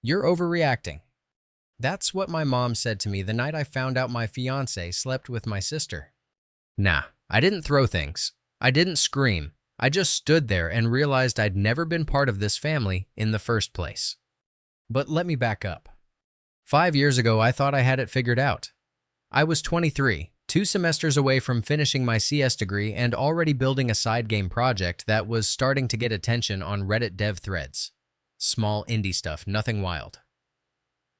You're overreacting. That's what my mom said to me the night I found out my fiance slept with my sister. Nah, I didn't throw things. I didn't scream. I just stood there and realized I'd never been part of this family in the first place. But let me back up. 5 years ago, I thought I had it figured out. I was 23, 2 semesters away from finishing my CS degree and already building a side game project that was starting to get attention on Reddit dev threads. Small indie stuff, nothing wild.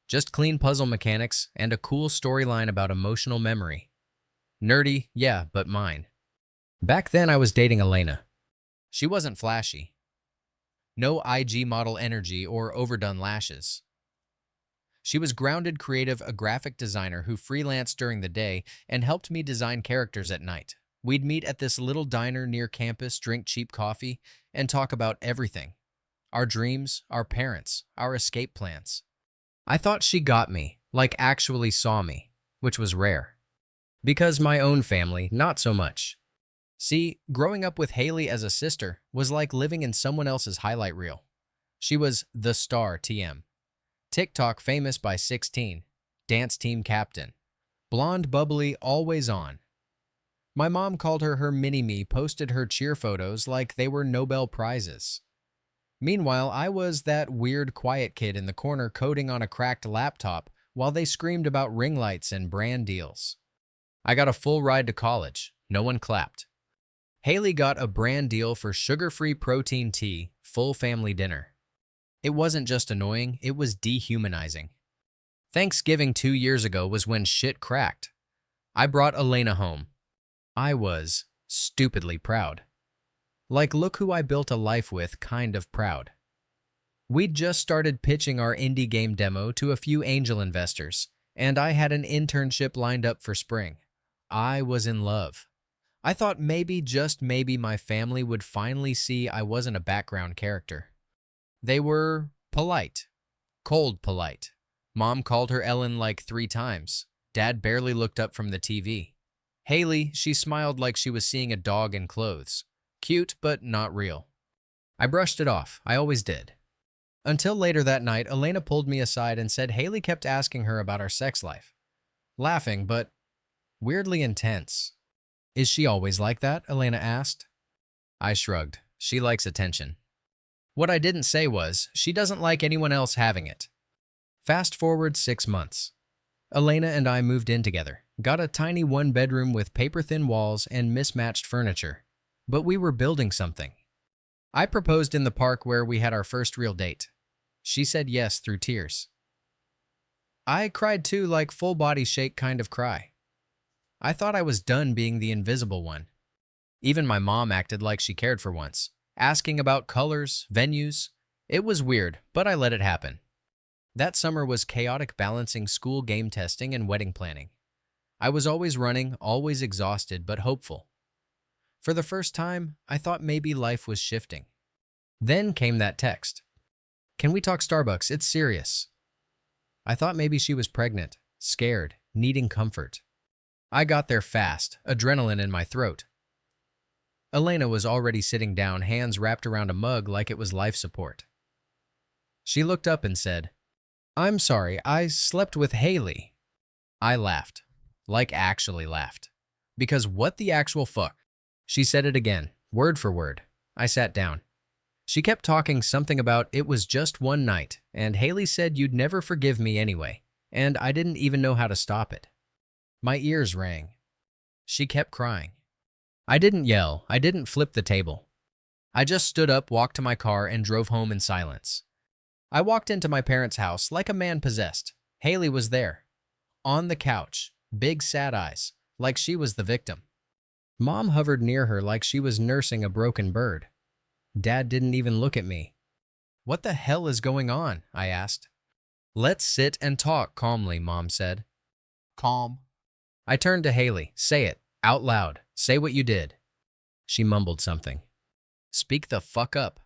Just clean puzzle mechanics and a cool storyline about emotional memory. Nerdy, yeah, but mine. Back then, I was dating Elena. She wasn't flashy. No IG model energy or overdone lashes. She was grounded, creative, a graphic designer who freelanced during the day and helped me design characters at night. We'd meet at this little diner near campus, drink cheap coffee, and talk about everything. Our dreams, our parents, our escape plans. I thought she got me, like actually saw me, which was rare. Because my own family, not so much. See, growing up with Haley as a sister was like living in someone else's highlight reel. She was the star TM. TikTok famous by 16, dance team captain. Blonde, bubbly, always on. My mom called her her mini-me, posted her cheer photos like they were Nobel Prizes. Meanwhile, I was that weird, quiet kid in the corner coding on a cracked laptop while they screamed about ring lights and brand deals. I got a full ride to college. No one clapped. Haley got a brand deal for sugar-free protein tea, full family dinner. It wasn't just annoying, it was dehumanizing. Thanksgiving 2 years ago was when shit cracked. I brought Elena home. I was stupidly proud. Like, look who I built a life with, kind of proud. We'd just started pitching our indie game demo to a few angel investors, and I had an internship lined up for spring. I was in love. I thought maybe, just maybe, my family would finally see I wasn't a background character. They were polite. Cold polite. Mom called her Ellen like 3 times. Dad barely looked up from the TV. Haley, she smiled like she was seeing a dog in clothes. Cute, but not real. I brushed it off. I always did. Until later that night, Elena pulled me aside and said Haley kept asking her about our sex life. Laughing, but weirdly intense. Is she always like that? Elena asked. I shrugged. She likes attention. What I didn't say was, she doesn't like anyone else having it. Fast forward 6 months. Elena and I moved in together, got a tiny 1-bedroom with paper-thin walls and mismatched furniture. But we were building something. I proposed in the park where we had our first real date. She said yes through tears. I cried too, like full body shake kind of cry. I thought I was done being the invisible one. Even my mom acted like she cared for once, asking about colors, venues. It was weird, but I let it happen. That summer was chaotic, balancing school game testing and wedding planning. I was always running, always exhausted, but hopeful. For the first time, I thought maybe life was shifting. Then came that text. Can we talk Starbucks? It's serious. I thought maybe she was pregnant, scared, needing comfort. I got there fast, adrenaline in my throat. Elena was already sitting down, hands wrapped around a mug like it was life support. She looked up and said, I'm sorry, I slept with Haley. I laughed. Like actually laughed. Because what the actual fuck? She said it again, word for word. I sat down. She kept talking something about it was just one night, and Haley said you'd never forgive me anyway, and I didn't even know how to stop it. My ears rang. She kept crying. I didn't yell. I didn't flip the table. I just stood up, walked to my car, and drove home in silence. I walked into my parents' house like a man possessed. Haley was there. On the couch, big sad eyes, like she was the victim. Mom hovered near her like she was nursing a broken bird. Dad didn't even look at me. What the hell is going on? I asked. Let's sit and talk calmly, Mom said. Calm. I turned to Haley. Say it, out loud. Say what you did. She mumbled something. Speak the fuck up.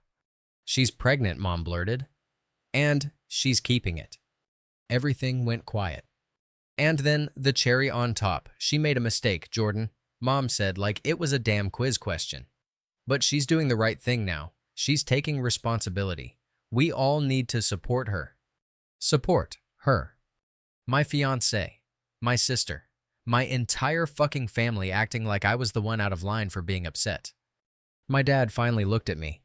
She's pregnant, Mom blurted. And she's keeping it. Everything went quiet. And then, the cherry on top, she made a mistake, Jordan, Mom said like it was a damn quiz question. But she's doing the right thing now. She's taking responsibility. We all need to support her. Support. Her. My fiancé. My sister. My entire fucking family acting like I was the one out of line for being upset. My dad finally looked at me.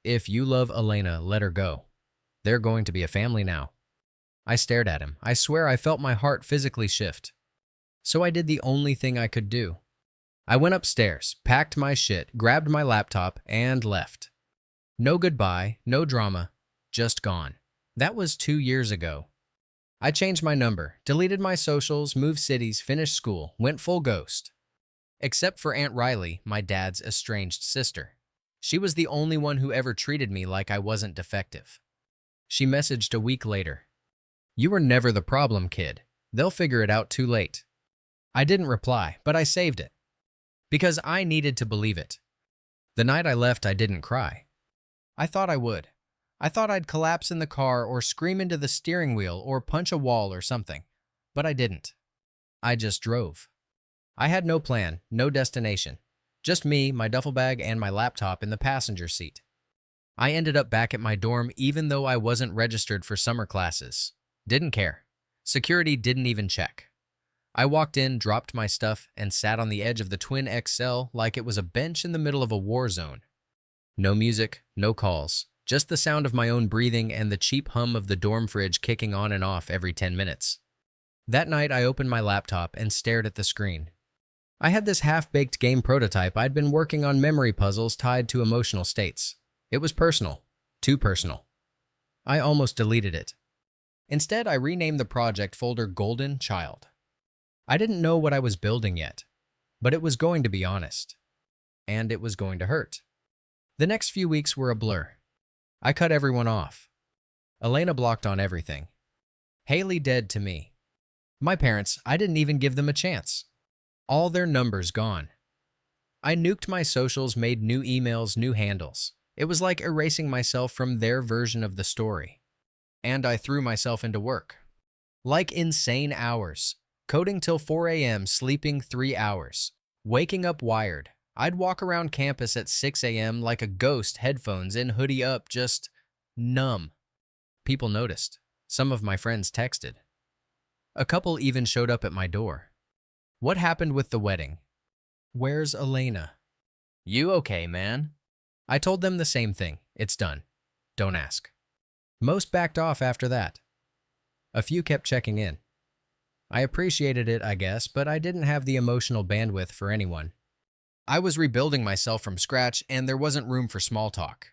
If you love Elena, let her go. They're going to be a family now. I stared at him. I swear I felt my heart physically shift. So I did the only thing I could do. I went upstairs, packed my shit, grabbed my laptop, and left. No goodbye, no drama, just gone. That was 2 years ago. I changed my number, deleted my socials, moved cities, finished school, went full ghost. Except for Aunt Riley, my dad's estranged sister. She was the only one who ever treated me like I wasn't defective. She messaged a week later. You were never the problem, kid. They'll figure it out too late. I didn't reply, but I saved it. Because I needed to believe it. The night I left, I didn't cry. I thought I would. I thought I'd collapse in the car or scream into the steering wheel or punch a wall or something. But I didn't. I just drove. I had no plan, no destination. Just me, my duffel bag, and my laptop in the passenger seat. I ended up back at my dorm even though I wasn't registered for summer classes. Didn't care. Security didn't even check. I walked in, dropped my stuff, and sat on the edge of the Twin XL like it was a bench in the middle of a war zone. No music, no calls, just the sound of my own breathing and the cheap hum of the dorm fridge kicking on and off every 10 minutes. That night, I opened my laptop and stared at the screen. I had this half-baked game prototype I'd been working on memory puzzles tied to emotional states. It was personal. Too personal. I almost deleted it. Instead, I renamed the project folder Golden Child. I didn't know what I was building yet, but it was going to be honest. And it was going to hurt. The next few weeks were a blur. I cut everyone off. Elena blocked on everything. Haley dead to me. My parents, I didn't even give them a chance. All their numbers gone. I nuked my socials, made new emails, new handles. It was like erasing myself from their version of the story. And I threw myself into work. Like insane hours. Coding till 4 a.m., sleeping 3 hours. Waking up wired. I'd walk around campus at 6 a.m. like a ghost, headphones in, hoodie up, just numb. People noticed. Some of my friends texted. A couple even showed up at my door. What happened with the wedding? Where's Elena? You okay, man? I told them the same thing. It's done. Don't ask. Most backed off after that. A few kept checking in. I appreciated it, I guess, but I didn't have the emotional bandwidth for anyone. I was rebuilding myself from scratch, and there wasn't room for small talk.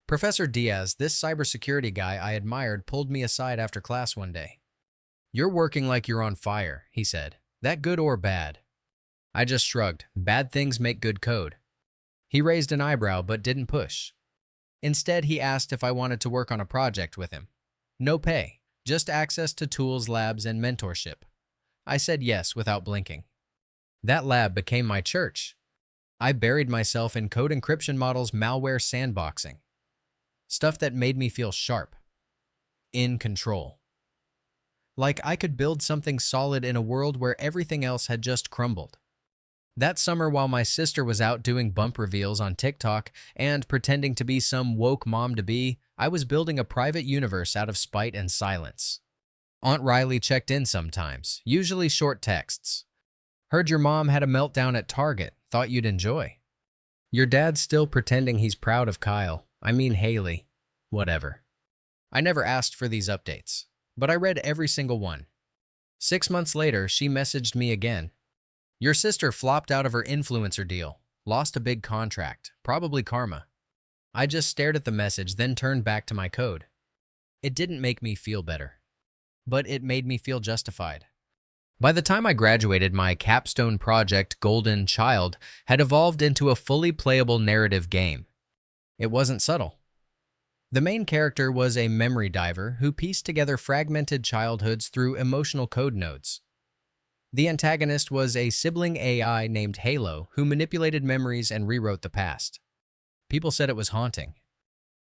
Professor Diaz, this cybersecurity guy I admired, pulled me aside after class one day. You're working like you're on fire, he said. That good or bad? I just shrugged. Bad things make good code. He raised an eyebrow but didn't push. Instead, he asked if I wanted to work on a project with him. No pay, just access to tools, labs, and mentorship. I said yes without blinking. That lab became my church. I buried myself in code encryption models, malware, sandboxing. Stuff that made me feel sharp. In control. Like I could build something solid in a world where everything else had just crumbled. That summer, while my sister was out doing bump reveals on TikTok and pretending to be some woke mom-to-be, I was building a private universe out of spite and silence. Aunt Riley checked in sometimes, usually short texts. Heard your mom had a meltdown at Target, thought you'd enjoy. Your dad's still pretending he's proud of Kyle. I mean Haley. Whatever. I never asked for these updates, but I read every single one. 6 months later, she messaged me again. Your sister flopped out of her influencer deal, lost a big contract, probably karma. I just stared at the message, then turned back to my code. It didn't make me feel better, but it made me feel justified. By the time I graduated, my capstone project, Golden Child, had evolved into a fully playable narrative game. It wasn't subtle. The main character was a memory diver who pieced together fragmented childhoods through emotional code nodes. The antagonist was a sibling AI named Halo who manipulated memories and rewrote the past. People said it was haunting.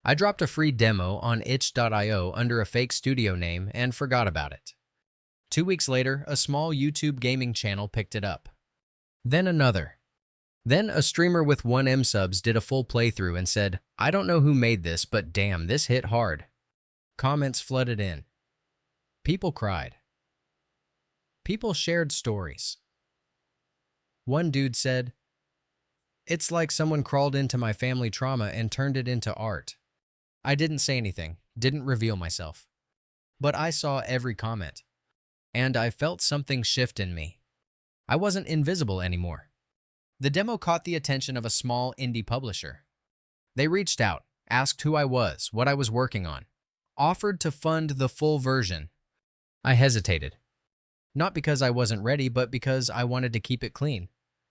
I dropped a free demo on itch.io under a fake studio name and forgot about it. 2 weeks later, a small YouTube gaming channel picked it up. Then another. Then a streamer with 1M subs did a full playthrough and said, I don't know who made this, but damn, this hit hard. Comments flooded in. People cried. People shared stories. One dude said, "It's like someone crawled into my family trauma and turned it into art." I didn't say anything, didn't reveal myself. But I saw every comment. And I felt something shift in me. I wasn't invisible anymore. The demo caught the attention of a small indie publisher. They reached out, asked who I was, what I was working on, offered to fund the full version. I hesitated. Not because I wasn't ready, but because I wanted to keep it clean.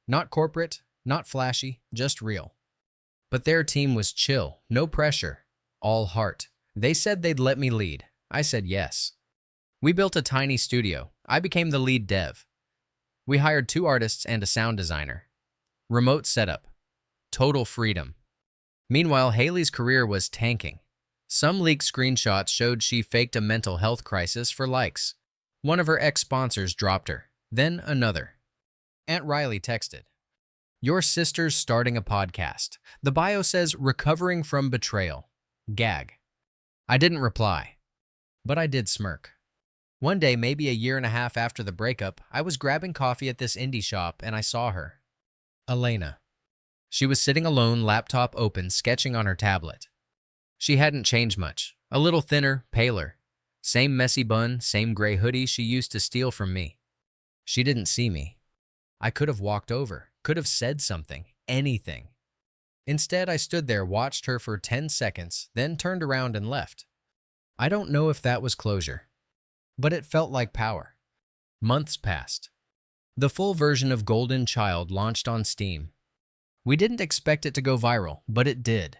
Not corporate, not flashy, just real. But their team was chill, no pressure, all heart. They said they'd let me lead. I said yes. We built a tiny studio. I became the lead dev. We hired 2 artists and a sound designer. Remote setup. Total freedom. Meanwhile, Haley's career was tanking. Some leaked screenshots showed she faked a mental health crisis for likes. One of her ex-sponsors dropped her. Then another. Aunt Riley texted, "Your sister's starting a podcast. The bio says recovering from betrayal." Gag. I didn't reply, but I did smirk. One day, maybe a year and a half after the breakup, I was grabbing coffee at this indie shop and I saw her. Elena. She was sitting alone, laptop open, sketching on her tablet. She hadn't changed much. A little thinner, paler. Same messy bun, same gray hoodie she used to steal from me. She didn't see me. I could have walked over, could have said something, anything. Instead, I stood there, watched her for 10 seconds, then turned around and left. I don't know if that was closure, but it felt like power. Months passed. The full version of Golden Child launched on Steam. We didn't expect it to go viral, but it did.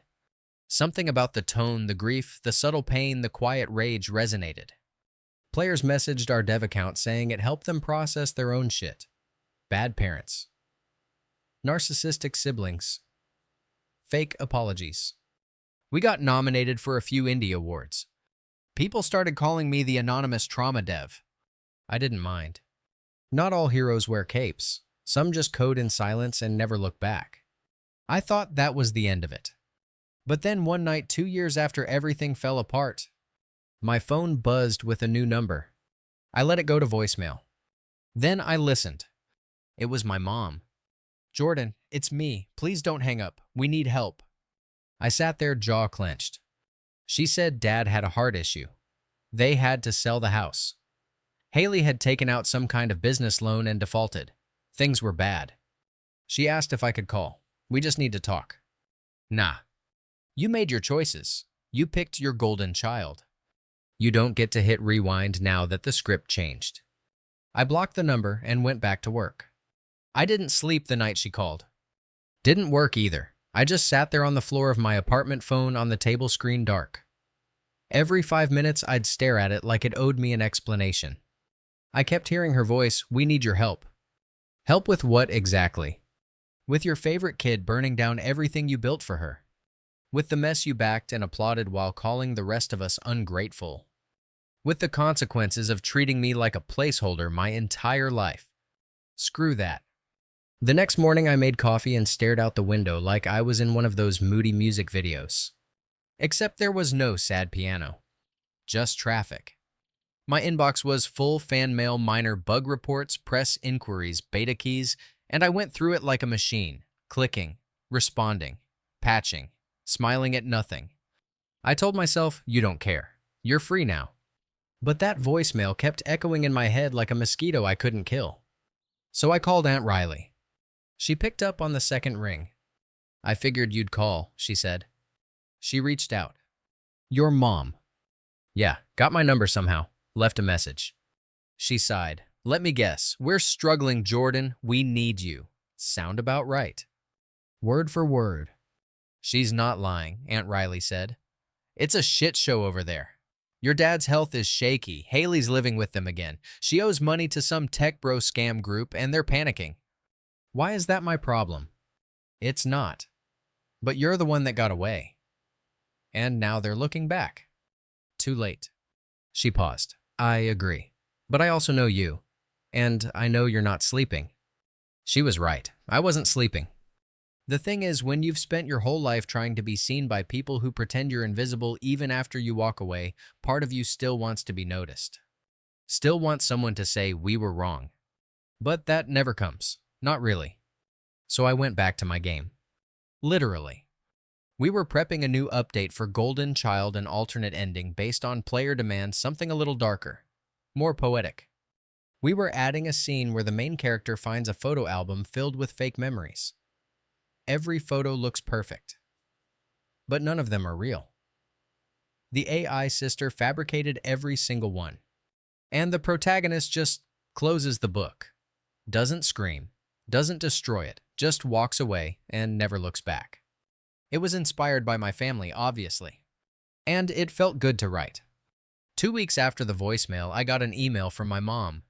Something about the tone, the grief, the subtle pain, the quiet rage resonated. Players messaged our dev account saying it helped them process their own shit. Bad parents. Narcissistic siblings. Fake apologies. We got nominated for a few indie awards. People started calling me the anonymous trauma dev. I didn't mind. Not all heroes wear capes. Some just code in silence and never look back. I thought that was the end of it. But then one night, 2 years after everything fell apart, my phone buzzed with a new number. I let it go to voicemail. Then I listened. It was my mom. "Jordan, it's me. Please don't hang up. We need help." I sat there, jaw clenched. She said Dad had a heart issue. They had to sell the house. Haley had taken out some kind of business loan and defaulted. Things were bad. She asked if I could call. "We just need to talk." "Nah. You made your choices. You picked your golden child. You don't get to hit rewind now that the script changed." I blocked the number and went back to work. I didn't sleep the night she called. Didn't work either. I just sat there on the floor of my apartment, phone on the table, screen dark. Every 5 minutes, I'd stare at it like it owed me an explanation. I kept hearing her voice, "We need your help." Help with what exactly? With your favorite kid burning down everything you built for her. With the mess you backed and applauded while calling the rest of us ungrateful. With the consequences of treating me like a placeholder my entire life. Screw that. The next morning, I made coffee and stared out the window like I was in one of those moody music videos. Except there was no sad piano. Just traffic. My inbox was full fan mail, minor bug reports, press inquiries, beta keys, and I went through it like a machine, clicking, responding, patching, smiling at nothing. I told myself, "You don't care. You're free now." But that voicemail kept echoing in my head like a mosquito I couldn't kill. So I called Aunt Riley. She picked up on the second ring. "I figured you'd call," she said. She reached out. "Your mom." "Yeah, got my number somehow. Left a message." She sighed. "Let me guess. We're struggling, Jordan. We need you." Sound about right. Word for word. "She's not lying," Aunt Riley said. "It's a shit show over there. Your dad's health is shaky. Haley's living with them again. She owes money to some tech bro scam group and they're panicking." Why is that my problem? It's not. But you're the one that got away. And now they're looking back. Too late. She paused. "I agree. But I also know you. And I know you're not sleeping." She was right. I wasn't sleeping. The thing is, when you've spent your whole life trying to be seen by people who pretend you're invisible even after you walk away, part of you still wants to be noticed. Still want someone to say we were wrong. But that never comes. Not really. So I went back to my game. Literally. We were prepping a new update for Golden Child and alternate ending based on player demand, something a little darker, more poetic. We were adding a scene where the main character finds a photo album filled with fake memories. Every photo looks perfect, but none of them are real. The AI sister fabricated every single one, and the protagonist just closes the book, doesn't scream, doesn't destroy it, just walks away and never looks back. It was inspired by my family, obviously, and it felt good to write. 2 weeks after the voicemail, I got an email from my mom.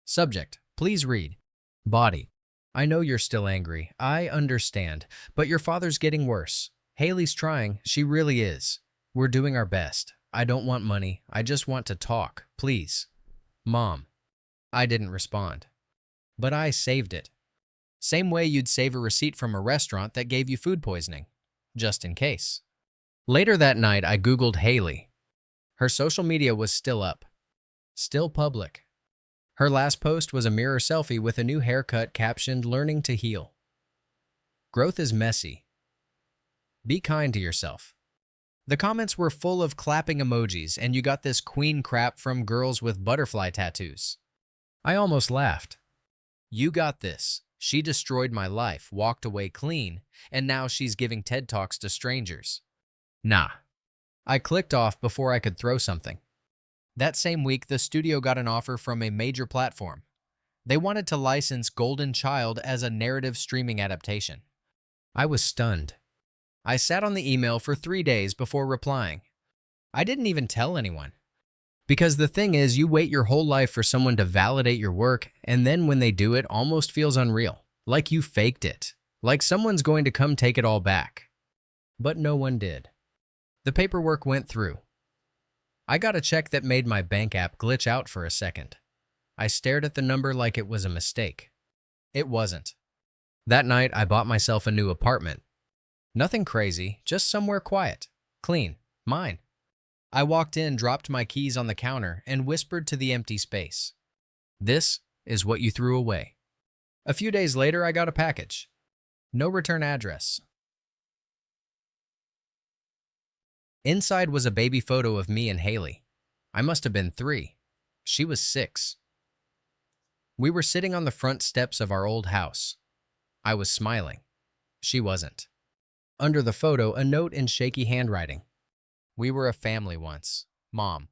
Subject, please read. Body, I know you're still angry. I understand, but your father's getting worse. Haley's trying, she really is. We're doing our best. I don't want money. I just want to talk, please. Mom. I didn't respond. But I saved it. Same way you'd save a receipt from a restaurant that gave you food poisoning, just in case. Later that night, I Googled Haley. Her social media was still up, still public. Her last post was a mirror selfie with a new haircut captioned, "Learning to heal." Growth is messy. Be kind to yourself. The comments were full of clapping emojis, and you got this queen crap from girls with butterfly tattoos. I almost laughed. You got this. She destroyed my life, walked away clean, and now she's giving TED Talks to strangers. Nah. I clicked off before I could throw something. That same week, the studio got an offer from a major platform. They wanted to license Golden Child as a narrative streaming adaptation. I was stunned. I sat on the email for 3 days before replying. I didn't even tell anyone. Because the thing is, you wait your whole life for someone to validate your work, and then when they do, it almost feels unreal. Like you faked it. Like someone's going to come take it all back. But no one did. The paperwork went through. I got a check that made my bank app glitch out for a second. I stared at the number like it was a mistake. It wasn't. That night, I bought myself a new apartment. Nothing crazy, just somewhere quiet, clean, mine. I walked in, dropped my keys on the counter, and whispered to the empty space. This is what you threw away. A few days later, I got a package. No return address. Inside was a baby photo of me and Haley. I must have been 3. She was 6. We were sitting on the front steps of our old house. I was smiling. She wasn't. Under the photo, a note in shaky handwriting. We were a family once, Mom.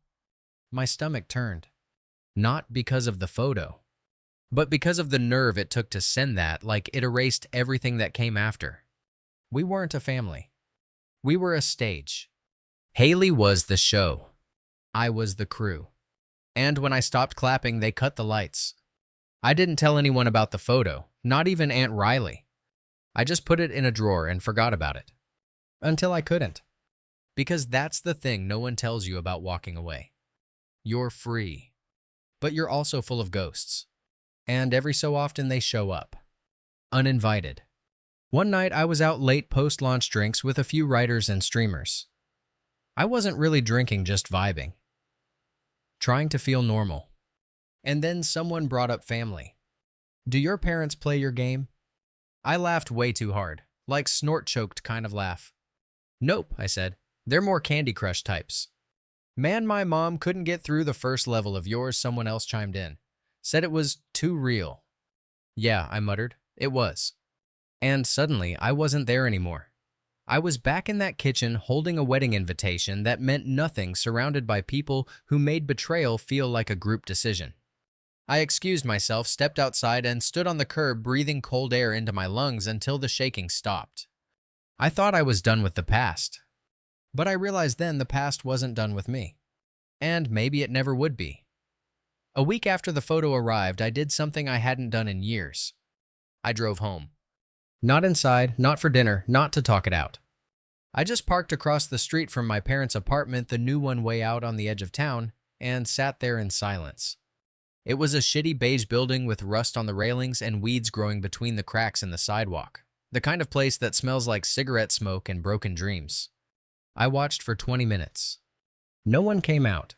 My stomach turned. Not because of the photo, but because of the nerve it took to send that, like it erased everything that came after. We weren't a family. We were a stage. Haley was the show. I was the crew. And when I stopped clapping, they cut the lights. I didn't tell anyone about the photo, not even Aunt Riley. I just put it in a drawer and forgot about it. Until I couldn't. Because that's the thing no one tells you about walking away. You're free. But you're also full of ghosts. And every so often they show up. Uninvited. One night I was out late post-launch drinks with a few writers and streamers. I wasn't really drinking, just vibing. Trying to feel normal. And then someone brought up family. Do your parents play your game? I laughed way too hard, like snort-choked kind of laugh. Nope, I said. They're more Candy Crush types. Man, my mom couldn't get through the first level of yours, someone else chimed in. Said it was too real. Yeah, I muttered. It was. And suddenly, I wasn't there anymore. I was back in that kitchen holding a wedding invitation that meant nothing, surrounded by people who made betrayal feel like a group decision. I excused myself, stepped outside, and stood on the curb breathing cold air into my lungs until the shaking stopped. I thought I was done with the past. But I realized then the past wasn't done with me. And maybe it never would be. A week after the photo arrived, I did something I hadn't done in years. I drove home. Not inside, not for dinner, not to talk it out. I just parked across the street from my parents' apartment, the new one way out on the edge of town, and sat there in silence. It was a shitty beige building with rust on the railings and weeds growing between the cracks in the sidewalk. The kind of place that smells like cigarette smoke and broken dreams. I watched for 20 minutes. No one came out.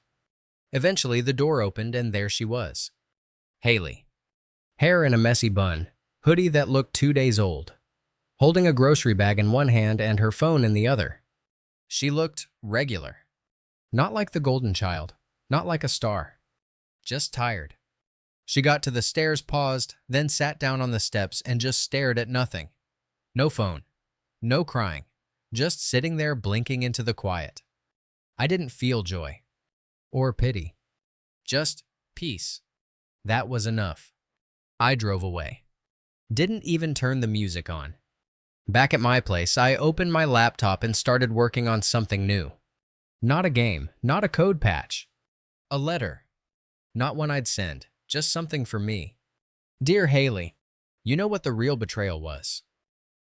Eventually, the door opened and there she was. Haley. Hair in a messy bun, hoodie that looked 2 days old, holding a grocery bag in one hand and her phone in the other. She looked regular. Not like the golden child, not like a star. Just tired. She got to the stairs, paused, then sat down on the steps and just stared at nothing. No phone. No crying. Just sitting there blinking into the quiet. I didn't feel joy. Or pity. Just peace. That was enough. I drove away. Didn't even turn the music on. Back at my place, I opened my laptop and started working on something new. Not a game, not a code patch. A letter. Not one I'd send, just something for me. Dear Haley, you know what the real betrayal was?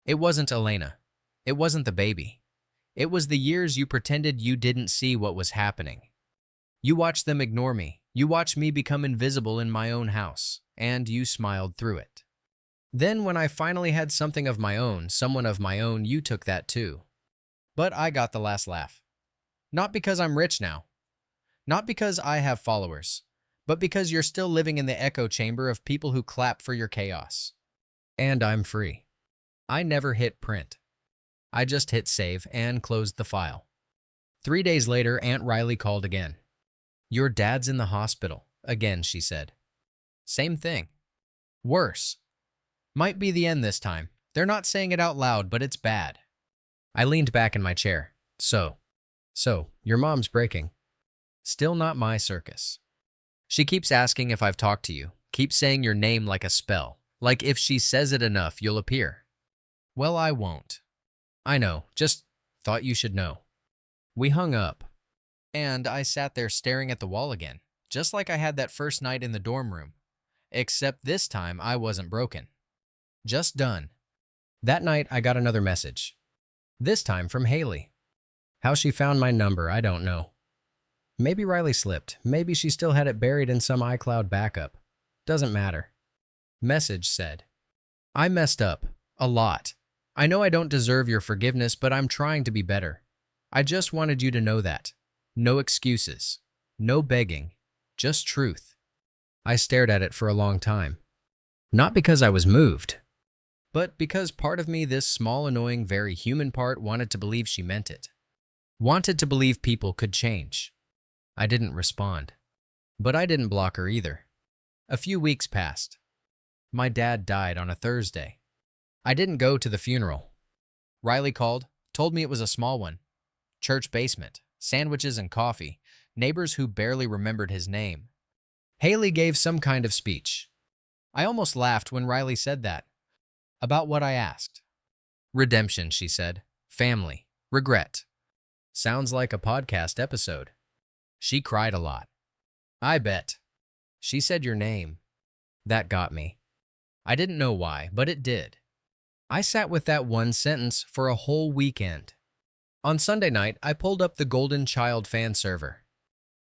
It wasn't Elena. It wasn't the baby. It was the years you pretended you didn't see what was happening. You watched them ignore me. You watched me become invisible in my own house, and you smiled through it. Then when I finally had something of my own, someone of my own, you took that too. But I got the last laugh. Not because I'm rich now. Not because I have followers. But because you're still living in the echo chamber of people who clap for your chaos. And I'm free. I never hit print. I just hit save and closed the file. 3 days later, Aunt Riley called again. Your dad's in the hospital, again, she said. Same thing. Worse. Might be the end this time. They're not saying it out loud, but it's bad. I leaned back in my chair. So, your mom's breaking. Still not my circus. She keeps asking if I've talked to you, keeps saying your name like a spell, like if she says it enough, you'll appear. Well, I won't. I know, just thought you should know. We hung up, and I sat there staring at the wall again, just like I had that first night in the dorm room, except this time I wasn't broken. Just done. That night, I got another message. This time from Haley. How she found my number, I don't know. Maybe Riley slipped. Maybe she still had it buried in some iCloud backup. Doesn't matter. Message said, I messed up. A lot. I know I don't deserve your forgiveness, but I'm trying to be better. I just wanted you to know that. No excuses. No begging. Just truth. I stared at it for a long time. Not because I was moved, but because part of me, this small, annoying, very human part, wanted to believe she meant it. Wanted to believe people could change. I didn't respond. But I didn't block her either. A few weeks passed. My dad died on a Thursday. I didn't go to the funeral. Riley called, told me it was a small one. Church basement, sandwiches and coffee, neighbors who barely remembered his name. Haley gave some kind of speech. I almost laughed when Riley said that. About what I asked. Redemption, she said. Family. Regret. Sounds like a podcast episode. She cried a lot. I bet. She said your name. That got me. I didn't know why, but it did. I sat with that one sentence for a whole weekend. On Sunday night, I pulled up the Golden Child fan server.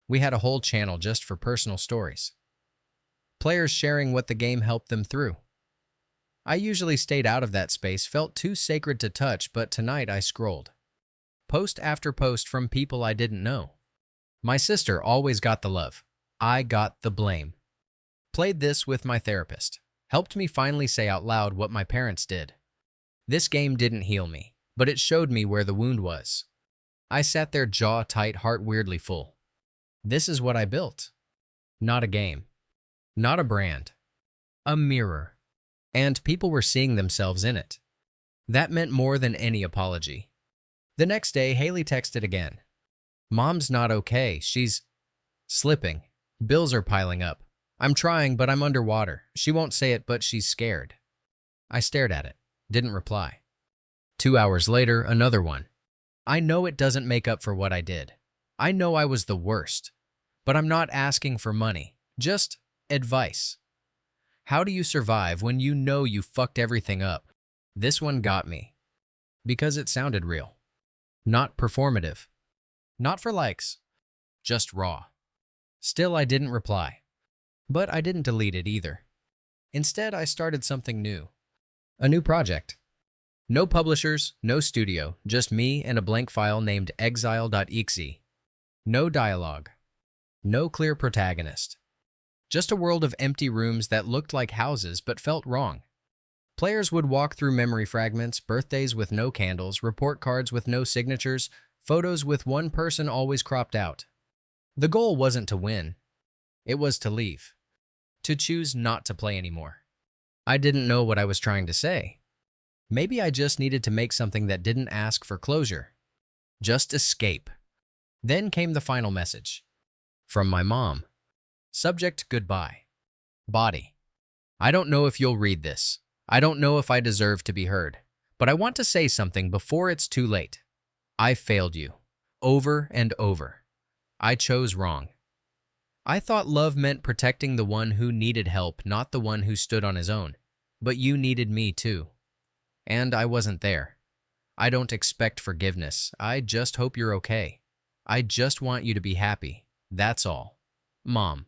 We had a whole channel just for personal stories. Players sharing what the game helped them through. I usually stayed out of that space, felt too sacred to touch, but tonight I scrolled. Post after post from people I didn't know. My sister always got the love. I got the blame. Played this with my therapist. Helped me finally say out loud what my parents did. This game didn't heal me, but it showed me where the wound was. I sat there jaw tight, heart weirdly full. This is what I built. Not a game. Not a brand. A mirror. And people were seeing themselves in it. That meant more than any apology. The next day, Haley texted again. Mom's not okay. She's slipping. Bills are piling up. I'm trying, but I'm underwater. She won't say it, but she's scared. I stared at it. Didn't reply. 2 hours later, another one. I know it doesn't make up for what I did. I know I was the worst. But I'm not asking for money. Just advice. How do you survive when you know you fucked everything up? This one got me. Because it sounded real. Not performative. Not for likes. Just raw. Still, I didn't reply. But I didn't delete it either. Instead, I started something new. A new project. No publishers, no studio, just me and a blank file named exile.exe. No dialogue. No clear protagonist. Just a world of empty rooms that looked like houses but felt wrong. Players would walk through memory fragments, birthdays with no candles, report cards with no signatures, photos with one person always cropped out. The goal wasn't to win. It was to leave. To choose not to play anymore. I didn't know what I was trying to say. Maybe I just needed to make something that didn't ask for closure. Just escape. Then came the final message. From my mom. Subject: goodbye. Body: I don't know if you'll read this. I don't know if I deserve to be heard. But I want to say something before it's too late. I failed you. Over and over. I chose wrong. I thought love meant protecting the one who needed help, not the one who stood on his own. But you needed me too. And I wasn't there. I don't expect forgiveness. I just hope you're okay. I just want you to be happy. That's all. Mom.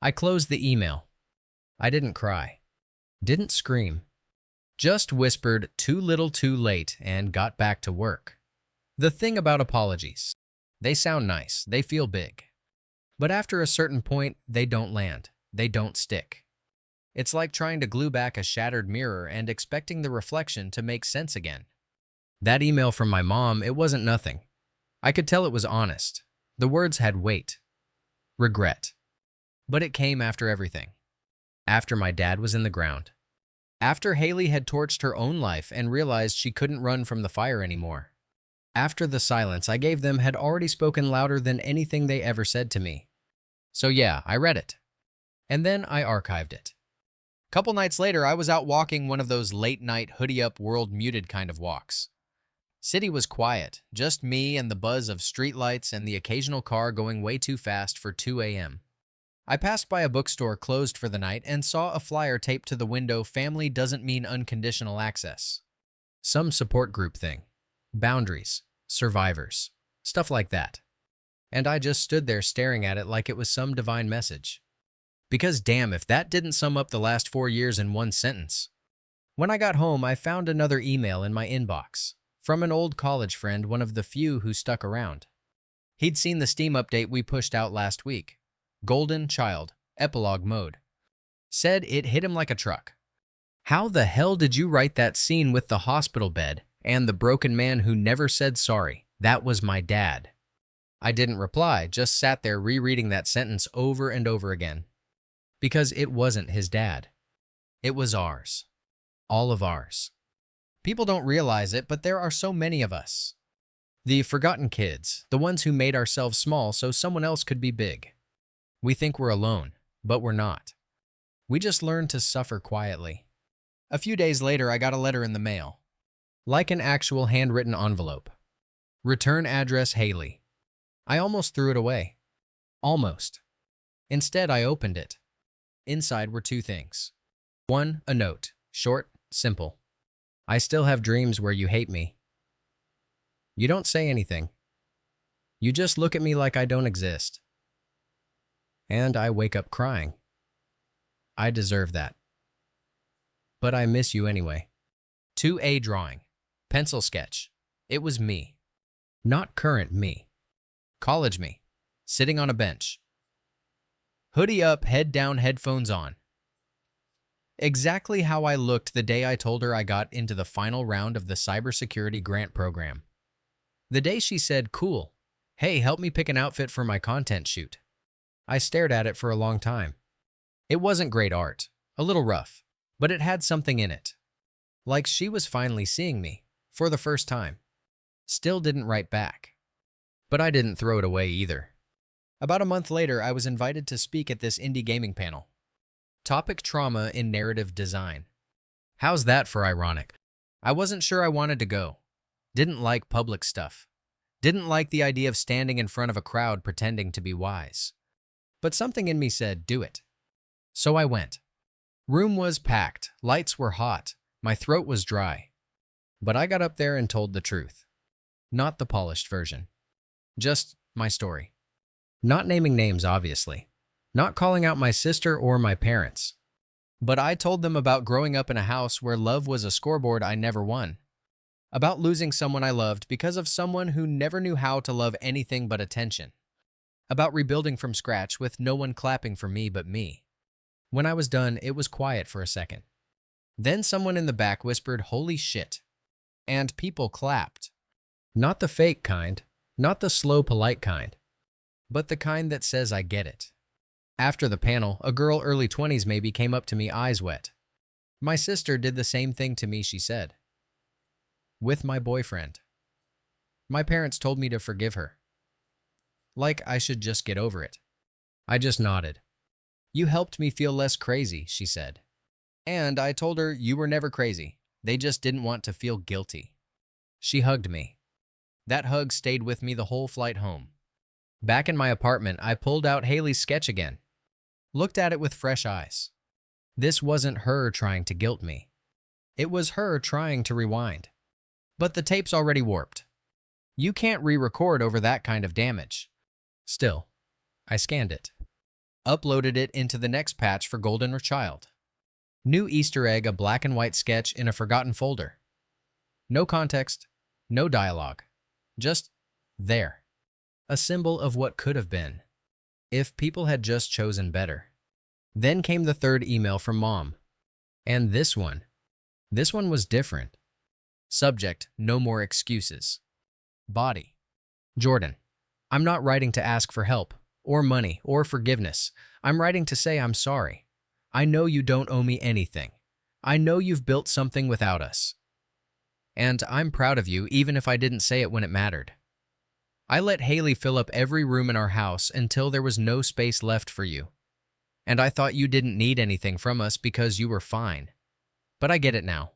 I closed the email. I didn't cry. Didn't scream. Just whispered too little too late and got back to work. The thing about apologies. They sound nice. They feel big. But after a certain point, they don't land. They don't stick. It's like trying to glue back a shattered mirror and expecting the reflection to make sense again. That email from my mom, it wasn't nothing. I could tell it was honest. The words had weight. Regret. But it came after everything. After my dad was in the ground. After Haley had torched her own life and realized she couldn't run from the fire anymore. After the silence I gave them had already spoken louder than anything they ever said to me. So yeah, I read it. And then I archived it. Couple nights later, I was out walking one of those late-night, hoodie-up, world-muted kind of walks. City was quiet, just me and the buzz of streetlights and the occasional car going way too fast for 2 a.m. I passed by a bookstore closed for the night and saw a flyer taped to the window, "Family doesn't mean unconditional access." Some support group thing. Boundaries. Survivors. Stuff like that. And I just stood there staring at it like it was some divine message. Because damn, if that didn't sum up the last 4 years in one sentence. When I got home, I found another email in my inbox. From an old college friend, one of the few who stuck around. He'd seen the Steam update we pushed out last week. Golden Child, epilogue mode. Said it hit him like a truck. How the hell did you write that scene with the hospital bed and the broken man who never said sorry? That was my dad. I didn't reply, just sat there rereading that sentence over and over again. Because it wasn't his dad. It was ours. All of ours. People don't realize it, but there are so many of us. The forgotten kids, the ones who made ourselves small so someone else could be big. We think we're alone, but we're not. We just learn to suffer quietly. A few days later, I got a letter in the mail. Like an actual handwritten envelope. Return address Haley. I almost threw it away. Almost. Instead, I opened it. Inside were 2 things. 1, a note. Short, simple. I still have dreams where you hate me. You don't say anything. You just look at me like I don't exist. And I wake up crying. I deserve that. But I miss you anyway. 2A drawing. Pencil sketch. It was me. Not current me. College me. Sitting on a bench. Hoodie up, head down, headphones on. Exactly how I looked the day I told her I got into the final round of the cybersecurity grant program. The day she said, "Cool. Hey, help me pick an outfit for my content shoot." I stared at it for a long time. It wasn't great art, a little rough, but it had something in it. Like she was finally seeing me, for the first time. Still didn't write back. But I didn't throw it away either. About a month later, I was invited to speak at this indie gaming panel. Topic: trauma in narrative design. How's that for ironic? I wasn't sure I wanted to go. Didn't like public stuff. Didn't like the idea of standing in front of a crowd pretending to be wise. But something in me said, do it. So I went. Room was packed, lights were hot, my throat was dry. But I got up there and told the truth. Not the polished version. Just my story. Not naming names, obviously. Not calling out my sister or my parents. But I told them about growing up in a house where love was a scoreboard I never won. About losing someone I loved because of someone who never knew how to love anything but attention. about rebuilding from scratch with no one clapping for me but me. When I was done, it was quiet for a second. Then someone in the back whispered, "Holy shit." And people clapped. Not the fake kind, not the slow, polite kind, but the kind that says, "I get it." After the panel, a girl early 20s maybe came up to me, eyes wet. "My sister did the same thing to me," she said. "With my boyfriend. My parents told me to forgive her. Like I should just get over it." I just nodded. "You helped me feel less crazy," she said. And I told her, "You were never crazy. They just didn't want to feel guilty." She hugged me. That hug stayed with me the whole flight home. Back in my apartment, I pulled out Haley's sketch again. Looked at it with fresh eyes. This wasn't her trying to guilt me. It was her trying to rewind. But the tape's already warped. You can't re-record over that kind of damage. Still, I scanned it. Uploaded it into the next patch for Golden Child. New Easter egg, a black and white sketch in a forgotten folder. No context, no dialogue. Just there. A symbol of what could have been, if people had just chosen better. Then came the third email from Mom. And this one was different. Subject, "No more excuses." Body, "Jordan, I'm not writing to ask for help, or money, or forgiveness. I'm writing to say I'm sorry. I know you don't owe me anything. I know you've built something without us. And I'm proud of you even if I didn't say it when it mattered. I let Haley fill up every room in our house until there was no space left for you. And I thought you didn't need anything from us because you were fine. But I get it now.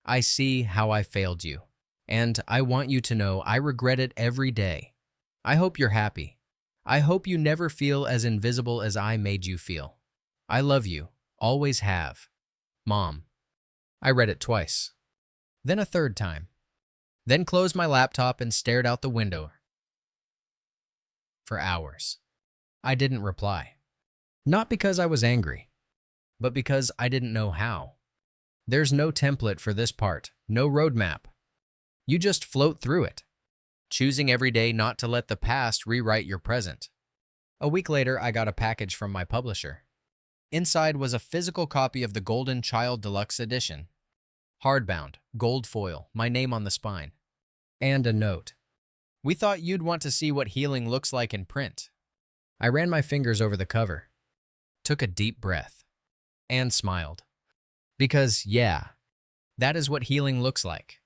I see how I failed you. And I want you to know I regret it every day. I hope you're happy. I hope you never feel as invisible as I made you feel. I love you. Always have. Mom." I read it twice. Then a third time. Then closed my laptop and stared out the window. For hours. I didn't reply. Not because I was angry, but because I didn't know how. There's no template for this part, no roadmap. You just float through it, choosing every day not to let the past rewrite your present. A week later, I got a package from my publisher. Inside was a physical copy of the Golden Child Deluxe Edition. Hardbound, gold foil, my name on the spine. And a note. "We thought you'd want to see what healing looks like in print." I ran my fingers over the cover, took a deep breath, and smiled. Because, yeah, that is what healing looks like.